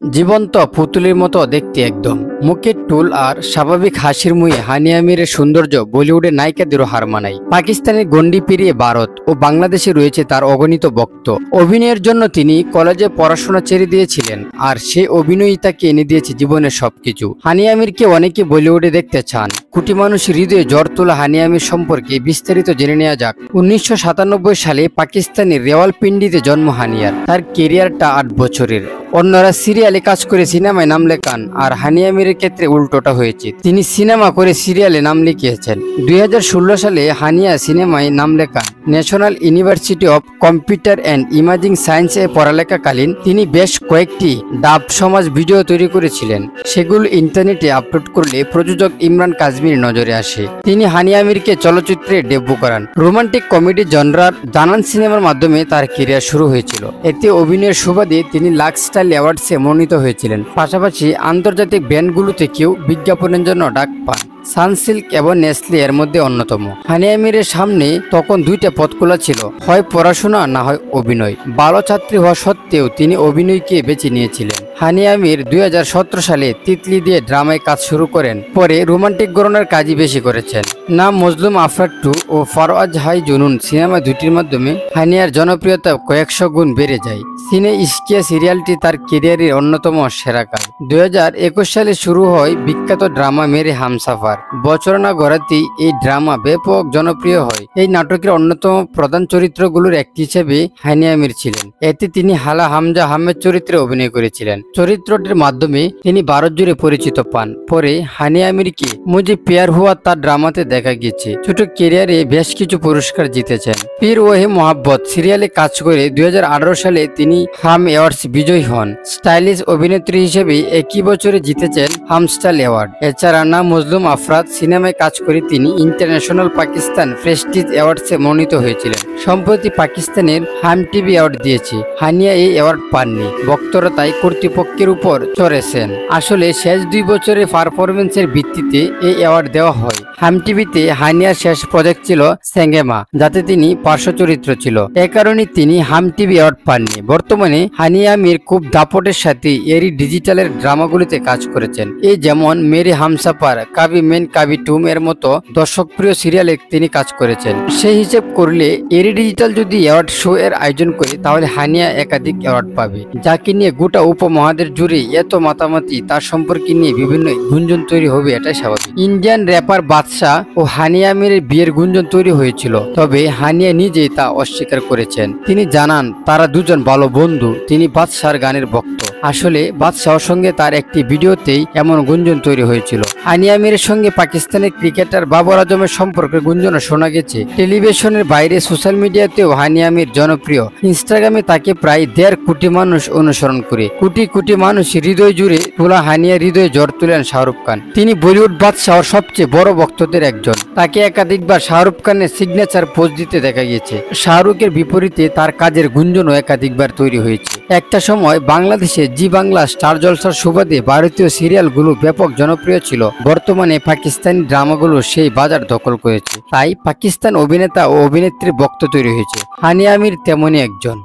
জীবন্ত পুতুলের মতো দেখতে একদম। মুখের টুল আর স্বাভাবিক হাসির মুখে হানিয়া মিরের সৌন্দর্য বলিউডের নায়িকাদেরও হার মানায়। পাকিস্তানের গণ্ডি পেরিয়ে ভারত ও বাংলাদেশে রয়েছে তার অগণিত ভক্ত। অভিনয়ের জন্য তিনি কলেজে পড়াশোনা ছেড়ে দিয়েছিলেন, আর সে অভিনয়ই তাকে এনে দিয়েছে জীবনের সবকিছু। হানিয়া মিরকে অনেকে বলিউডে দেখতে চান। কোটি মানুষ হৃদয়ে জ্বর তোলা হানিয়া মির সম্পর্কে বিস্তারিত জেনে নেওয়া যাক। 1997 সালে পাকিস্তানের রেওয়ালপিন্ডিতে জন্ম হানিয়ার। তার কেরিয়ারটা 8 বছরের। অন্যরা সিরিয়ালে কাজ করে সিনেমায় নাম লেখান, আর হানিয়া মিরের ক্ষেত্রে উল্টোটা হয়েছে। তিনি সিনেমা করে সিরিয়ালে নাম লিখিয়েছেন। 2016 সালে হানিয়া সিনেমায় নাম লেখান। National university of computer and emerging সায়েন্সে পড়ালেখাকালীন তিনি বেশ কয়েকটি ডাব সমাজ ভিডিও তৈরি করেছিলেন। সেগুলো ইন্টারনেটে আপলোড করলে প্রযোজক ইমরান কাশ্মীর নজরে আসে। তিনি হানিয়া মিরকে চলচ্চিত্রে ডেব্যু করান। রোমান্টিক কমেডি জনরার জানান সিনেমার মাধ্যমে তার ক্যারিয়ার শুরু হয়েছিল। এতে অভিনয়ের সুবাদে তিনি লাক্স স্টাইল অ্যাওয়ার্ডসে মনোনীত হয়েছিলেন। পাশাপাশি আন্তর্জাতিক ব্র্যান্ডগুলো থেকেও বিজ্ঞাপনের জন্য ডাক পান। সানসিল্ক এবং নেসলে এর মধ্যে অন্যতম। হানিয়া মিরের সামনে তখন দুইটা পথ খোলা ছিল, হয় পড়াশোনা না হয় অভিনয়। ভালো ছাত্রী হওয়া সত্ত্বেও তিনি অভিনয়কে বেছে নিয়েছিলেন। হানিয়া মির 2017 সালে তিতলি দিয়ে ড্রামায় কাজ শুরু করেন। পরে রোমান্টিক গড়নের কাজই বেশি করেছেন। নাম মজলুম আফরাদ 2 ও ফারওয়াজ হাই জুনুন সিনেমা দুটির মাধ্যমে হানিয়ার জনপ্রিয়তা কয়েকশো গুণ বেড়ে যায়। সিনে ইশকিয়া সিরিয়ালটি তার ক্যারিয়ারের অন্যতম সেরা কাজ। 2021 সালে শুরু হয় বিখ্যাত ড্রামা মেরে হামসাফার। বছর না গড়াতেই এই ড্রামা ব্যাপক জনপ্রিয় হয়। এই নাটকের অন্যতম প্রধান চরিত্রগুলোর একটি হিসেবে হানিয়া মির ছিলেন। এতে তিনি হালা হামজা আহমেদ চরিত্রে অভিনয় করেছিলেন। চরিত্রটির মাধ্যমে তিনি ভারত জুড়ে পরিচিত পান। পরে হানিয়া মিরকে মুঝে প্যার হুয়া তার ড্রামাতে দেখা গেছে। ছোট ক্যারিয়ারে বেশ কিছু পুরস্কার জিতেছেন। পীর ওহে মোহাব্বত সিরিয়ালে কাজ করে 2018 সালে তিনি হাম অ্যাওয়ার্ডস বিজয়ী হন। স্টাইলিশ অভিনেত্রী হিসেবে একই বছরে জিতেছেন হামস্টাইল অ্যাওয়ার্ড। এছাড়া নাম মজলুম আফরাদ সিনেমায় কাজ করে তিনি ইন্টারন্যাশনাল পাকিস্তান প্রেস্টিজ অ্যাওয়ার্ডসে মনোনীত হয়েছিলেন। সম্প্রতি পাকিস্তানের হাম টিভি অ্যাওয়ার্ড দিয়েছে। হানিয়া এই অ্যাওয়ার্ড পাননি। ভক্তরা তাই কর্তৃপক্ষের উপর চড়েছেন। আসলে শেষ 2 বছরের পারফরমেন্সের ভিত্তিতে এই অ্যাওয়ার্ড দেওয়া হয়। হাম টিভিতে হানিয়ার শেষ প্রজেক্ট ছিল সেঙ্গেমা, যাতে তিনি পার্শ্ব চরিত্র ছিল। এ কারণে তিনি হাম টিভি অ্যাওয়ার্ড পাননি। বর্তমানে হানিয়া মির খুব দাপটের সাথে এরি ডিজিটালের ড্রামাগুলিতে কাজ করেছেন। এই যেমন মেরে হামসাফার, কাবি মেন কাবি টুম এর মতো দর্শকপ্রিয় সিরিয়ালে তিনি কাজ করেছেন। সেই হিসেব করলে এরি ডিজিটাল যদি অ্যাওয়ার্ড শো এর আয়োজন করে তাহলে হানিয়া একাধিক অ্যাওয়ার্ড পাবে। যাকে নিয়ে গোটা উপমহাদেশ জুড়ে এত মাতামাতি, তার সম্পর্কে নিয়ে বিভিন্ন গুঞ্জন তৈরি হবে, এটাই স্বাভাবিক। ইন্ডিয়ান র্যাপার বাদশা ও হানিয়া মিরের বিয়ের গুঞ্জন তৈরি হয়েছিল, তবে হানিয়া নিজেই তা অস্বীকার করেছেন। তিনি জানান তারা দুজন ভালো বন্ধু। তিনি বাদশার গানের ভক্ত। আসলে বাদশাহর সঙ্গে তার একটি ভিডিওতেই এমন গুঞ্জন তৈরি হয়েছিল। হানিয়া মিরের সঙ্গে পাকিস্তানের ক্রিকেটার বাবর আজমের সম্পর্কে গুঞ্জনও শোনা গেছে। টেলিভিশনের বাইরে সোশ্যাল মিডিয়াতেও হানিয়া মির জনপ্রিয়। ইনস্টাগ্রামে তাকে প্রায় 1.5 কোটি মানুষ অনুসরণ করে। কোটি কোটি মানুষ হৃদয় জুড়ে তোলা হানিয়া হৃদয়ে জ্বর তুলেন শাহরুখ খান। তিনি বলিউড বাদশাহর সবচেয়ে বড় ভক্তদের একজন। তাকে একাধিকবার শাহরুখ খানের সিগনেচার পোজ দিতে দেখা গিয়েছে। শাহরুখের বিপরীতে তার কাজের গুঞ্জনও একাধিকবার তৈরি হয়েছে। একটা সময় বাংলাদেশে জি বাংলা স্টার জলসার সুবাদে ভারতীয় সিরিয়ালগুলো ব্যাপক জনপ্রিয় ছিল। বর্তমানে পাকিস্তানি ড্রামাগুলো সেই বাজার দখল করেছে। তাই পাকিস্তান অভিনেতা ও অভিনেত্রীর ভক্ত তৈরি হয়েছে। হানিয়া মির তেমনই একজন।